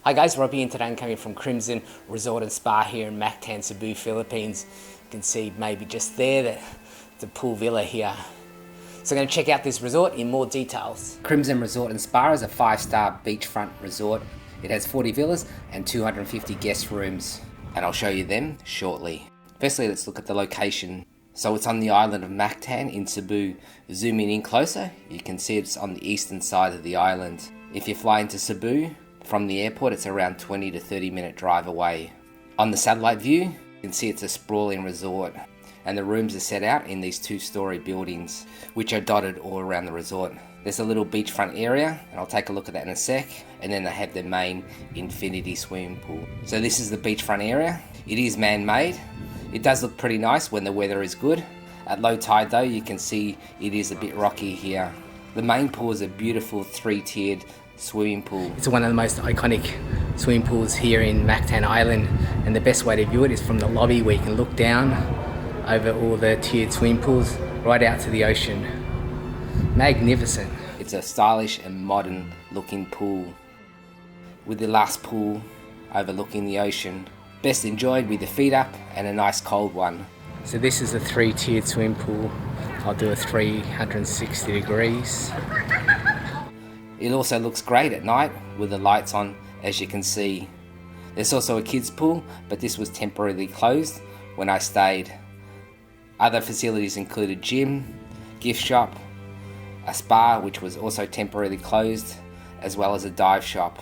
Hi guys, Robbie, and today I'm coming from Crimson Resort and Spa here in Mactan Cebu, Philippines. You can see maybe just there the pool villa here. So I'm going to check out this resort in more details. Crimson Resort and Spa is a 5-star beachfront resort. It has 40 villas and 250 guest rooms, and I'll show you them shortly. Firstly, let's look at the location. So it's on the island of Mactan in Cebu. Zooming in closer, you can see it's on the eastern side of the island. If you fly into Cebu from the airport, it's around 20 to 30 minute drive away. On the satellite view, you can see it's a sprawling resort, and the rooms are set out in these 2-story buildings, which are dotted all around the resort. There's a little beachfront area, and I'll take a look at that in a sec, and then they have their main infinity swimming pool. So this is the beachfront area. It is man-made. It does look pretty nice when the weather is good. At low tide though, you can see it is a bit rocky here. The main pool is a beautiful 3-tiered swimming pool. It's one of the most iconic swimming pools here in Mactan Island, and the best way to view it is from the lobby, where you can look down over all the tiered swimming pools right out to the ocean. Magnificent. It's a stylish and modern looking pool, with the last pool overlooking the ocean. Best enjoyed with the feet up and a nice cold one. So this is a 3-tiered swimming pool. I'll do a 360 degrees. It also looks great at night with the lights on, as you can see. There's also a kids pool, but this was temporarily closed when I stayed. Other facilities include a gym, gift shop, a spa which was also temporarily closed, as well as a dive shop.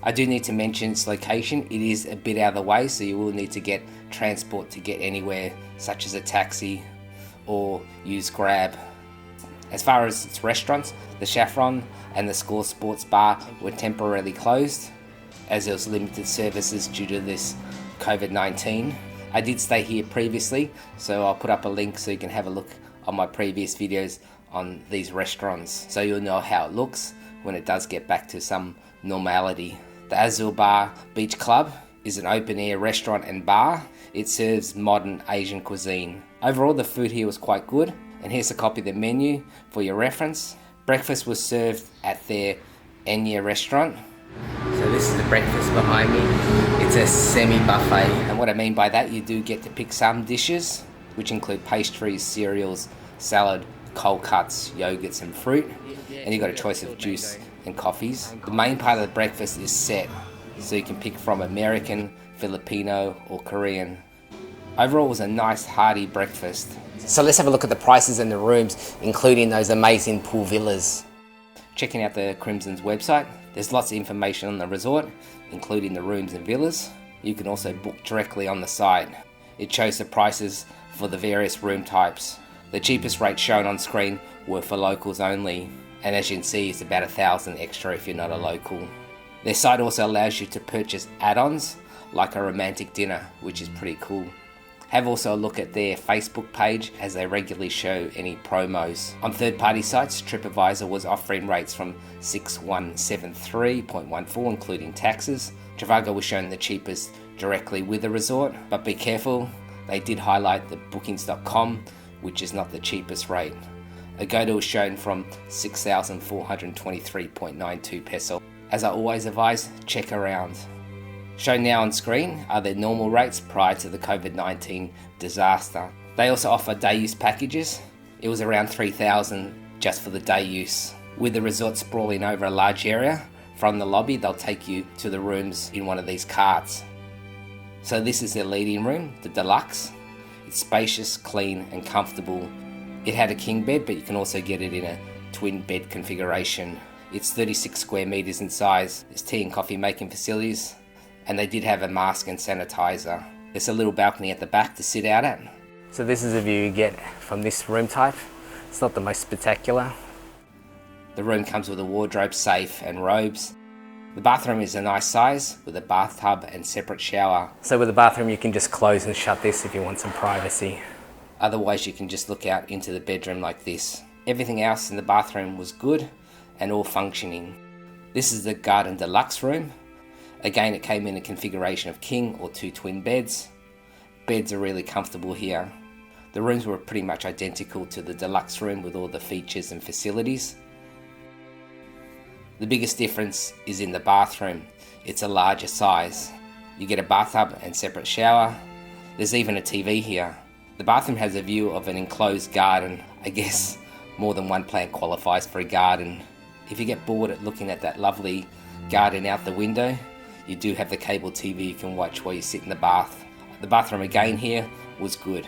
I do need to mention its location. It is a bit out of the way, so you will need to get transport to get anywhere, such as a taxi or use Grab. As far as its restaurants, the Saffron and the Score Sports Bar were temporarily closed, as there was limited services due to this COVID-19. I did stay here previously, so I'll put up a link so you can have a look on my previous videos on these restaurants, so you'll know how it looks when it does get back to some normality. The Azul Bar Beach Club is an open-air restaurant and bar. It serves modern Asian cuisine. Overall, the food here was quite good, and here's a copy of the menu for your reference. Breakfast was served at their Enya restaurant. So this is the breakfast behind me. It's a semi-buffet, and what I mean by that, you do get to pick some dishes, which include pastries, cereals, salad, cold cuts, yogurts and fruit, and you've got a choice of juice and coffees. The main part of the breakfast is set, so you can pick from American, Filipino or Korean. Overall, it was a nice hearty breakfast. So let's have a look at the prices and the rooms, including those amazing pool villas. Checking out the Crimson's website, there's lots of information on the resort, including the rooms and villas. You can also book directly on the site. It shows the prices for the various room types. The cheapest rates shown on screen were for locals only, and as you can see, it's about $1,000 extra if you're not a local. Their site also allows you to purchase add-ons like a romantic dinner, which is pretty cool. Have also a look at their Facebook page, as they regularly show any promos. On third-party sites, TripAdvisor was offering rates from 6173.14 including taxes. Trivago was shown the cheapest directly with the resort, but be careful, they did highlight the bookings.com, which is not the cheapest rate. Agoda was shown from 6,423.92 peso. As I always advise, check around. Shown now on screen are their normal rates prior to the COVID-19 disaster. They also offer day use packages. It was around 3,000 just for the day use. With the resort sprawling over a large area, from the lobby they'll take you to the rooms in one of these carts. So this is their leading room, the Deluxe. It's spacious, clean and comfortable. It had a king bed, but you can also get it in a twin bed configuration. It's 36 square meters in size. There's tea and coffee making facilities, and they did have a mask and sanitizer. There's a little balcony at the back to sit out at. So this is a view you get from this room type. It's not the most spectacular. The room comes with a wardrobe, safe and robes. The bathroom is a nice size with a bathtub and separate shower. So with the bathroom you can just close and shut this if you want some privacy. Otherwise you can just look out into the bedroom like this. Everything else in the bathroom was good and all functioning. This is the Garden Deluxe Room. Again, it came in a configuration of king or 2 twin beds. Beds are really comfortable here. The rooms were pretty much identical to the Deluxe Room with all the features and facilities. The biggest difference is in the bathroom. it's a larger size. You get a bathtub and separate shower. There's even a TV here. The bathroom has a view of an enclosed garden. I guess more than one plant qualifies for a garden. If you get bored at looking at that lovely garden out the window, you do have the cable TV you can watch while you sit in the bath. The bathroom again here was good.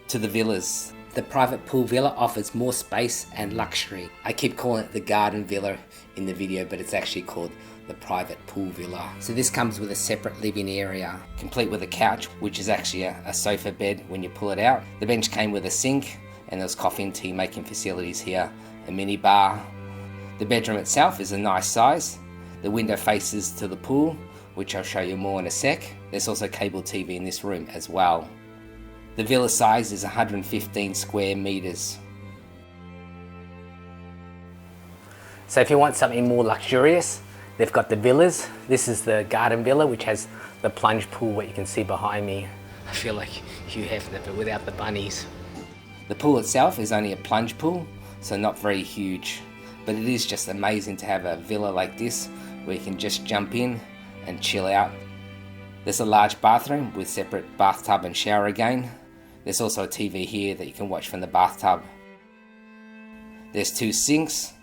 To the villas. The private pool villa offers more space and luxury. I keep calling it the garden villa in the video, but it's actually called the private pool villa. So this comes with a separate living area, complete with a couch, which is actually a sofa bed when you pull it out. The bench came with a sink, and there's coffee and tea making facilities here, a mini bar. The bedroom itself is a nice size. The window faces to the pool, which I'll show you more in a sec. There's also cable TV in this room as well. The villa size is 115 square meters. So if you want something more luxurious, they've got the villas. This is the garden villa, which has the plunge pool, what you can see behind me. I feel like Hugh Hefner, but without the bunnies. The pool itself is only a plunge pool, so not very huge, but it is just amazing to have a villa like this where you can just jump in and chill out. There's a large bathroom with separate bathtub and shower again. There's also a TV here that you can watch from the bathtub. There's 2 sinks.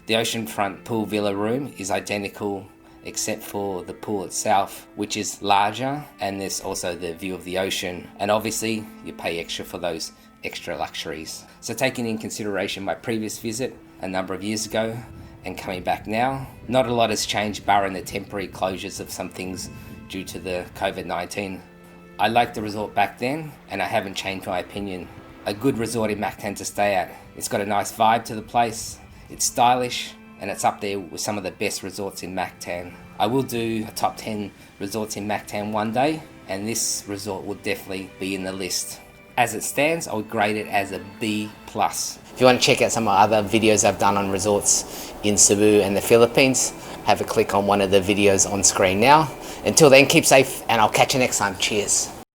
The oceanfront pool villa room is identical except for the pool itself, which is larger, and there's also the view of the ocean, and obviously you pay extra for those extra luxuries. So taking in consideration my previous visit a number of years ago and coming back now, not a lot has changed barring the temporary closures of some things due to the COVID-19. I liked the resort back then, and I haven't changed my opinion. A good resort in Mactan to stay at. It's got a nice vibe to the place, it's stylish, and it's up there with some of the best resorts in Mactan. I will do a top 10 resorts in Mactan one day, and this resort will definitely be in the list. As it stands, I would grade it as a B+. If you want to check out some of the other videos I've done on resorts in Cebu and the Philippines, have a click on one of the videos on screen now. Until then, keep safe, and I'll catch you next time. Cheers.